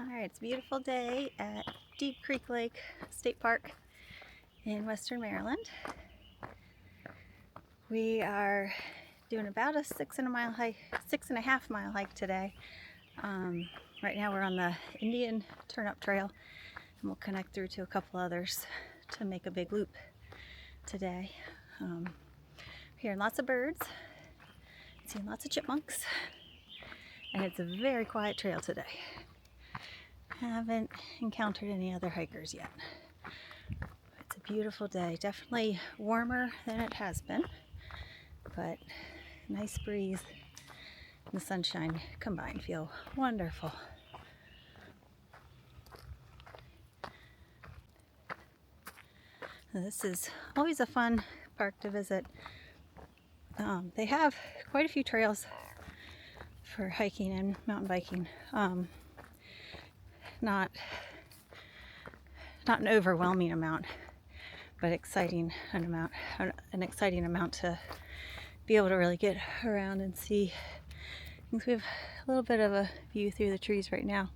Alright, it's a beautiful day at Deep Creek Lake State Park in Western Maryland. We are doing about a 6.5 mile hike today. Right now we're on the Indian Turnip trail, and we'll connect through to a couple others to make a big loop today. Hearing lots of birds, seeing lots of chipmunks, and it's a very quiet trail today. Haven't encountered any other hikers yet. It's a beautiful day, definitely warmer than it has been, but nice breeze and the sunshine combined feel wonderful. This is always a fun park to visit. They have quite a few trails for hiking and mountain biking. Not an overwhelming amount, but an exciting amount to be able to really get around and see things. We have a little bit of a view through the trees right now,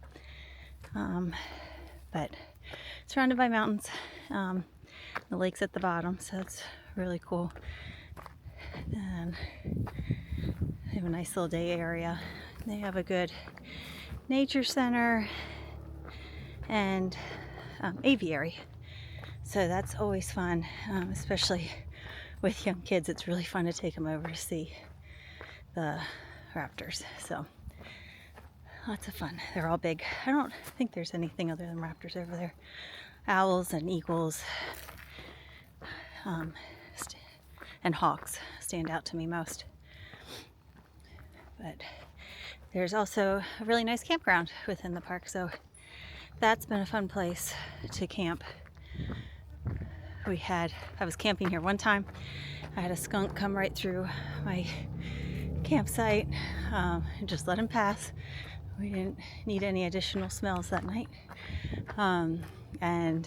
but surrounded by mountains. The lake's at the bottom, so it's really cool. And they have a nice little day area. They have a good nature center and aviary, so that's always fun, especially with young kids. It's really fun to take them over to see the raptors, so lots of fun. They're all big. I don't think there's anything other than raptors over there. Owls and eagles and hawks stand out to me most, but there's also a really nice campground within the park, so that's been a fun place to camp. I was camping here one time. I had a skunk come right through my campsite and just let him pass. We didn't need any additional smells that night. And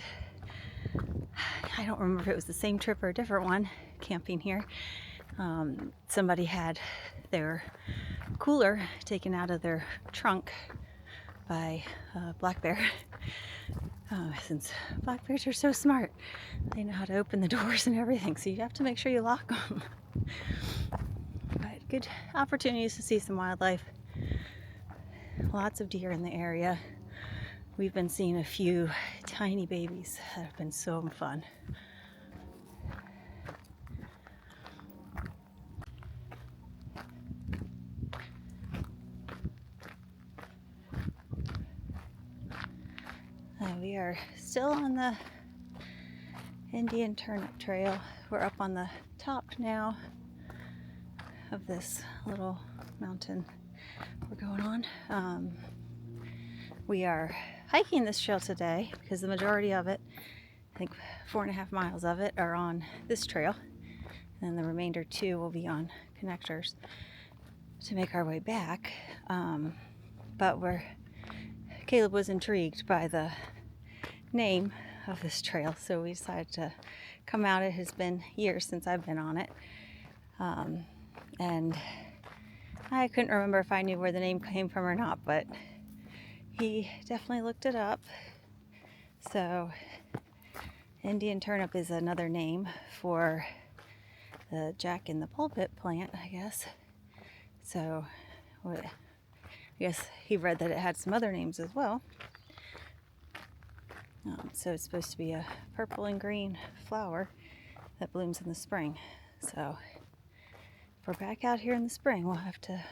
I don't remember if it was the same trip or a different one camping here. Somebody had their cooler taken out of their trunk by a black bear. Since black bears are so smart, they know how to open the doors and everything, so you have to make sure you lock them. But good opportunities to see some wildlife. Lots of deer in the area. We've been seeing a few tiny babies that have been so fun. We are still on the Indian Turnip trail. We're up on the top now of this little mountain we're going on. We are hiking this trail today because the majority of it, I think 4.5 miles of it, are on this trail, and the remainder 2 will be on connectors to make our way back. But Caleb was intrigued by the name of this trail, so we decided to come out. It has been years since I've been on it, and I couldn't remember if I knew where the name came from or not, but he definitely looked it up. So Indian turnip is another name for the Jack in the Pulpit plant, I guess. So I guess he read that it had some other names as well. So it's supposed to be a purple and green flower that blooms in the spring. So if we're back out here in the spring, we'll have to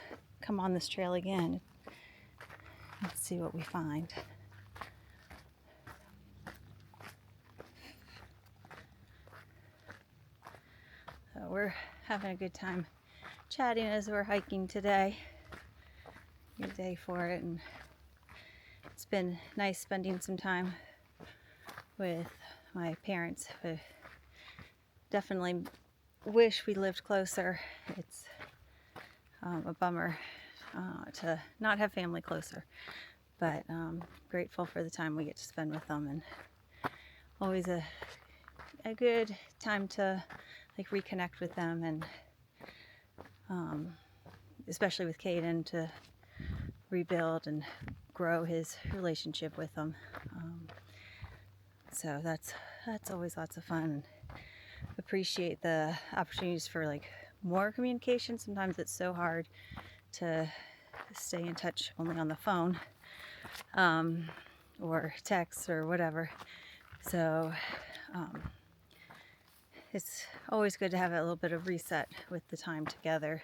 come on this trail again and see what we find. So we're having a good time chatting as we're hiking today. Good day for it, and it's been nice spending some time with my parents, who definitely wish we lived closer. It's a bummer to not have family closer, but grateful for the time we get to spend with them, and always a good time to reconnect with them, and especially with Caden, to rebuild and grow his relationship with them. So that's always lots of fun. Appreciate the opportunities for like more communication. Sometimes it's so hard to stay in touch only on the phone, or text or whatever. So it's always good to have a little bit of reset with the time together,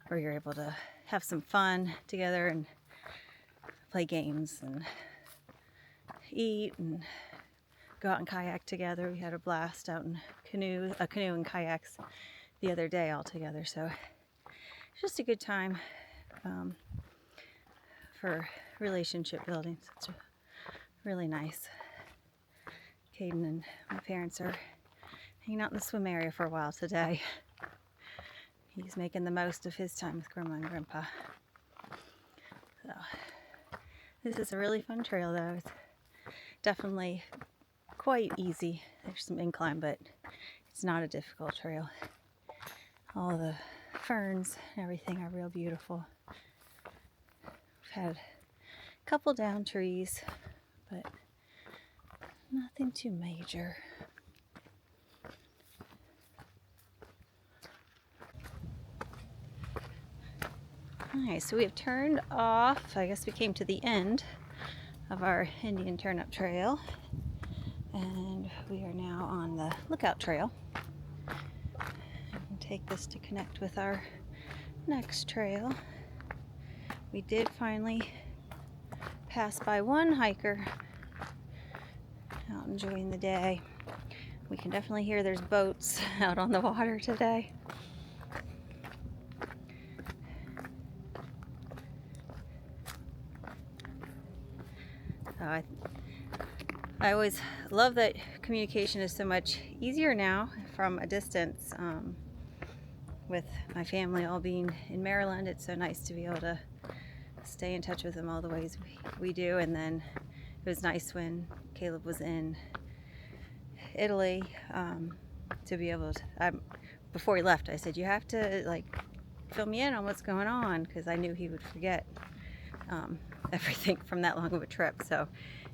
where you're able to have some fun together and play games and eat and go out and kayak together. We had a blast out in canoe and kayaks the other day all together. So it's just a good time for relationship building. It's really nice. Caden and my parents are hanging out in the swim area for a while today. He's making the most of his time with Grandma and Grandpa. So this is a really fun trail though. It's definitely quite easy. There's some incline, but it's not a difficult trail. All the ferns and everything are real beautiful. We've had a couple down trees, but nothing too major. Alright, so we have turned off. I guess we came to the end of our Indian Turnip trail, and we are now on the Lookout Trail. And take this to connect with our next trail. We did finally pass by one hiker out enjoying the day. We can definitely hear there's boats out on the water today. So I always love that communication is so much easier now from a distance. With my family all being in Maryland, it's so nice to be able to stay in touch with them all the ways we do. And then it was nice when Caleb was in Italy, to be able to, before he left, I said, you have to like fill me in on what's going on, because I knew he would forget everything from that long of a trip. So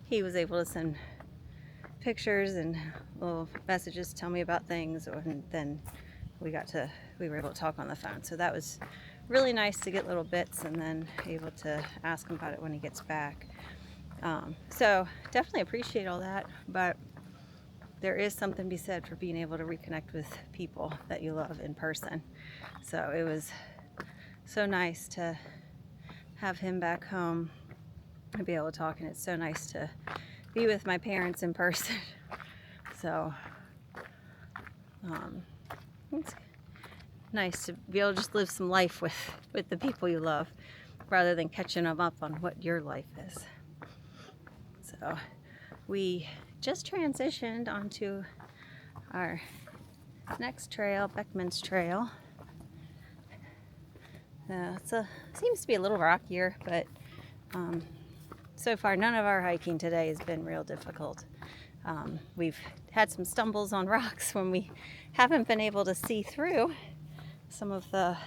he was able to send pictures and little messages to tell me about things, and then we were able to talk on the phone. So that was really nice to get little bits and then able to ask him about it when he gets back. So definitely appreciate all that, but there is something to be said for being able to reconnect with people that you love in person. So it was so nice to have him back home and be able to talk, and it's so nice to be with my parents in person. So it's nice to be able to just live some life with the people you love, rather than catching them up on what your life is. So we just transitioned onto our next trail, Beckman's Trail. Seems to be a little rockier, but so far none of our hiking today has been real difficult. We've had some stumbles on rocks when we haven't been able to see through. Some of the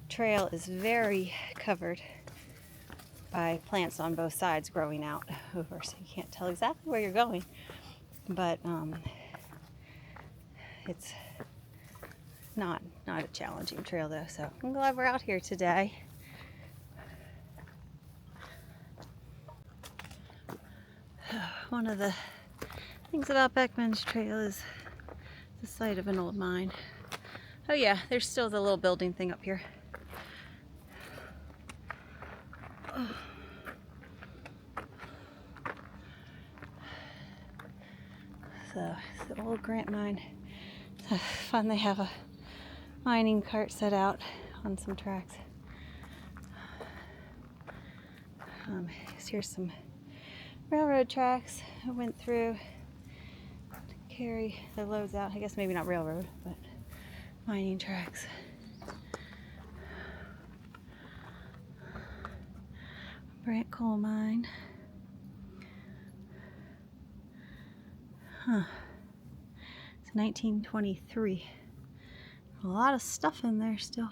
trail is very covered by plants on both sides growing out over, so you can't tell exactly where you're going, but it's not a challenging trail though, so I'm glad we're out here today. One of the things about Beckman's Trail is the site of an old mine. Oh yeah, there's still the little building thing up here. So it's the old Grant mine. It's fun. They have a mining cart set out on some tracks. Here's some railroad tracks I went through to carry the loads out. I guess maybe not railroad, but mining tracks. Brant coal mine. It's 1923. A lot of stuff in there still.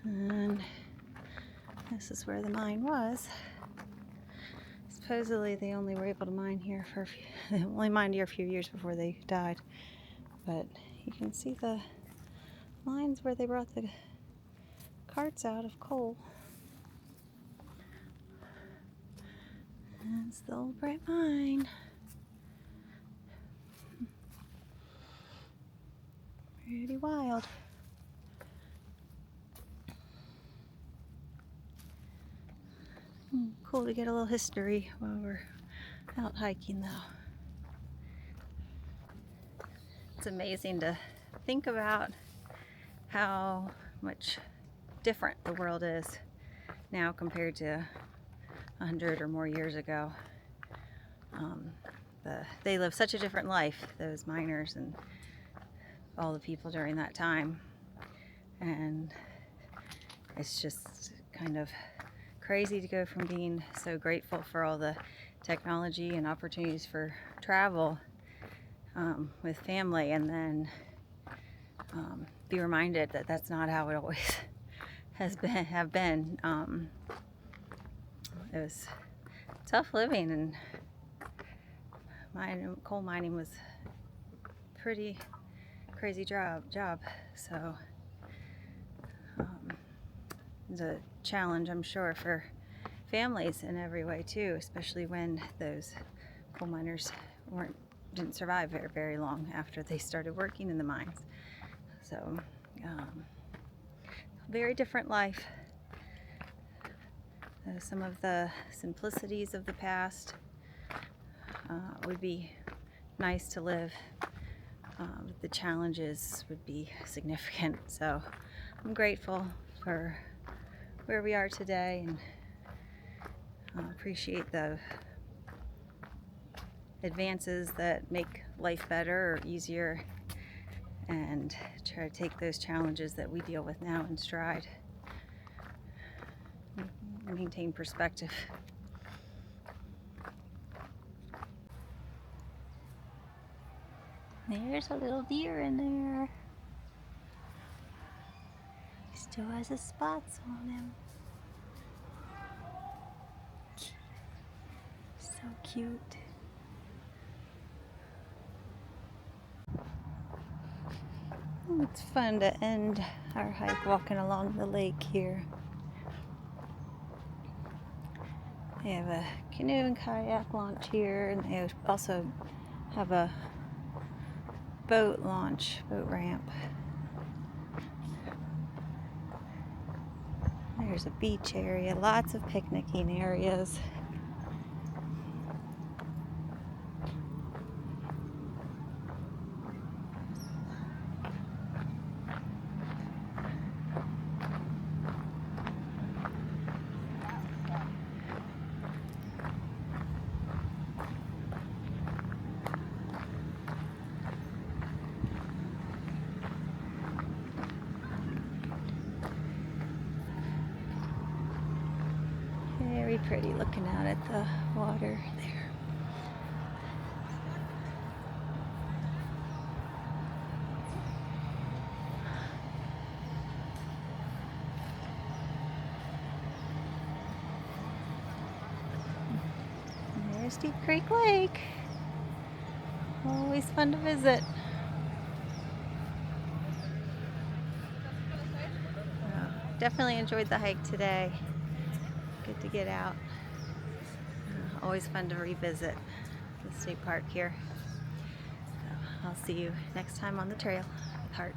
And this is where the mine was. Supposedly they only were able to mine here for they only mined here a few years before they died. But you can see the lines where they brought the carts out of coal. And it's the old bright mine. Pretty wild. Cool to get a little history while we're out hiking though. It's amazing to think about how much different the world is now compared to 100 or more years ago. They live such a different life, those miners and all the people during that time. And it's just kind of crazy to go from being so grateful for all the technology and opportunities for travel with family, and then be reminded that that's not how it always have been. It was tough living, and coal mining was a pretty crazy job. So it's a challenge, I'm sure, for families in every way too, especially when those coal miners didn't survive very, very long after they started working in the mines. So very different life. Some of the simplicities of the past would be nice to live. The challenges would be significant. So I'm grateful for where we are today, and appreciate the advances that make life better or easier, and try to take those challenges that we deal with now in stride. Maintain perspective. There's a little deer in there. He still has his spots on him. So cute. It's fun to end our hike walking along the lake here. They have a canoe and kayak launch here, and they also have a boat ramp. There's a beach area, lots of picnicking areas. Very pretty looking out at the water there. And there's Deep Creek Lake. Always fun to visit. Definitely enjoyed the hike today. Good to get out. Always fun to revisit the state park here. So I'll see you next time on the trail with Heart.